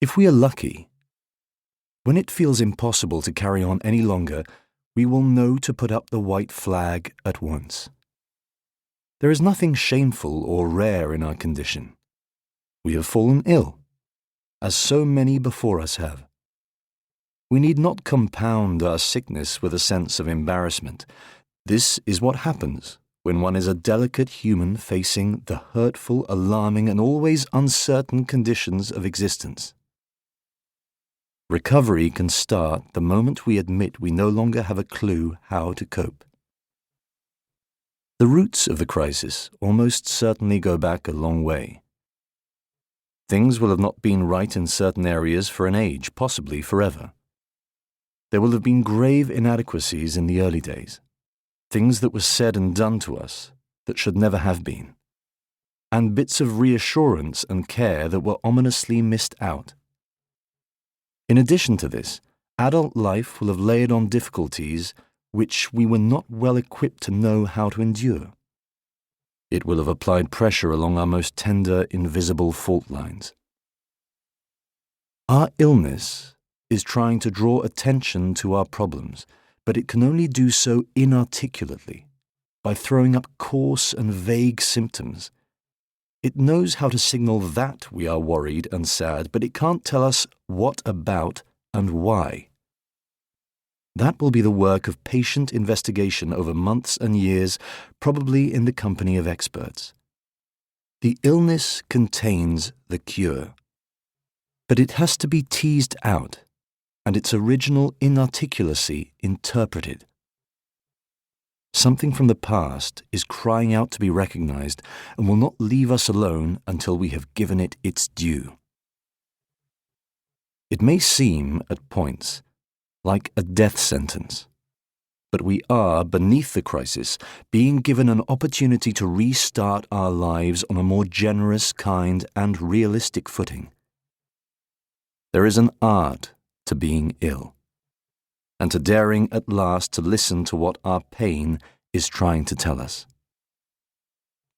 If we are lucky, when it feels impossible to carry on any longer, we will know to put up the white flag at once. There is nothing shameful or rare in our condition. We have fallen ill, as so many before us have. We need not compound our sickness with a sense of embarrassment. This is what happens when one is a delicate human facing the hurtful, alarming, and always uncertain conditions of existence. Recovery can start the moment we admit we no longer have a clue how to cope. The roots of the crisis almost certainly go back a long way. Things will have not been right in certain areas for an age, possibly forever. There will have been grave inadequacies in the early days, things that were said and done to us that should never have been, and bits of reassurance and care that were ominously missed out. In addition to this, adult life will have layered on difficulties which we were not well equipped to know how to endure. It will have applied pressure along our most tender, invisible fault lines. Our illness is trying to draw attention to our problems, but it can only do so inarticulately, by throwing up coarse and vague symptoms. It knows how to signal that we are worried and sad, but it can't tell us what about and why. That will be the work of patient investigation over months and years, probably in the company of experts. The illness contains the cure, but it has to be teased out and its original inarticulacy interpreted. Something from the past is crying out to be recognized and will not leave us alone until we have given it its due. It may seem, at points, like a death sentence, but we are, beneath the crisis, being given an opportunity to restart our lives on a more generous, kind, and realistic footing. There is an art to being ill, and to daring at last to listen to what our pain is trying to tell us.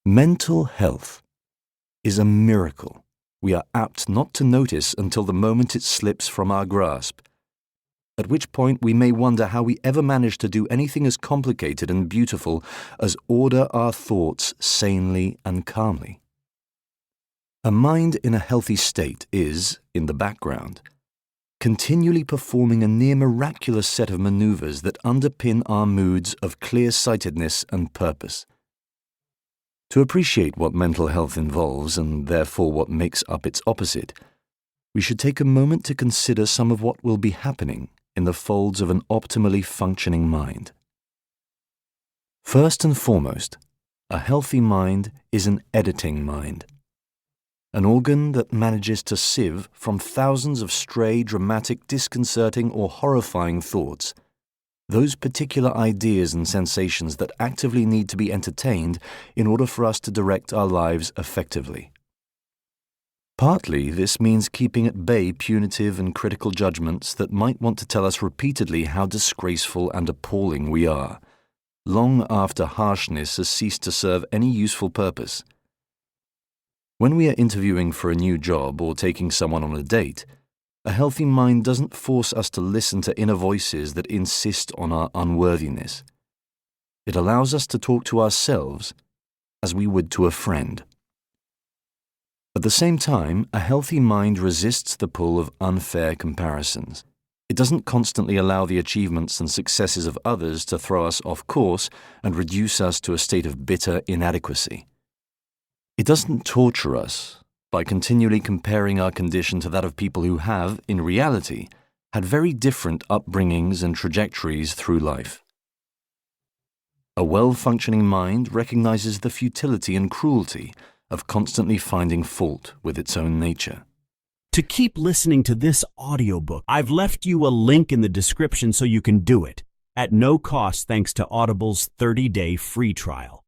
Mental health is a miracle we are apt not to notice until the moment it slips from our grasp, at which point we may wonder how we ever managed to do anything as complicated and beautiful as order our thoughts sanely and calmly. A mind in a healthy state is, in the background, continually performing a near miraculous set of maneuvers that underpin our moods of clear-sightedness and purpose. To appreciate what mental health involves, and therefore what makes up its opposite, we should take a moment to consider some of what will be happening in the folds of an optimally functioning mind. First and foremost, a healthy mind is an editing mind, an organ that manages to sieve from thousands of stray, dramatic, disconcerting, or horrifying thoughts those particular ideas and sensations that actively need to be entertained in order for us to direct our lives effectively. Partly, this means keeping at bay punitive and critical judgments that might want to tell us repeatedly how disgraceful and appalling we are, long after harshness has ceased to serve any useful purpose. When we are interviewing for a new job or taking someone on a date, a healthy mind doesn't force us to listen to inner voices that insist on our unworthiness. It allows us to talk to ourselves as we would to a friend. At the same time, a healthy mind resists the pull of unfair comparisons. It doesn't constantly allow the achievements and successes of others to throw us off course and reduce us to a state of bitter inadequacy. It doesn't torture us by continually comparing our condition to that of people who have, in reality, had very different upbringings and trajectories through life. A well-functioning mind recognizes the futility and cruelty of constantly finding fault with its own nature. To keep listening to this audiobook, I've left you a link in the description so you can do it, at no cost thanks to Audible's 30-day free trial.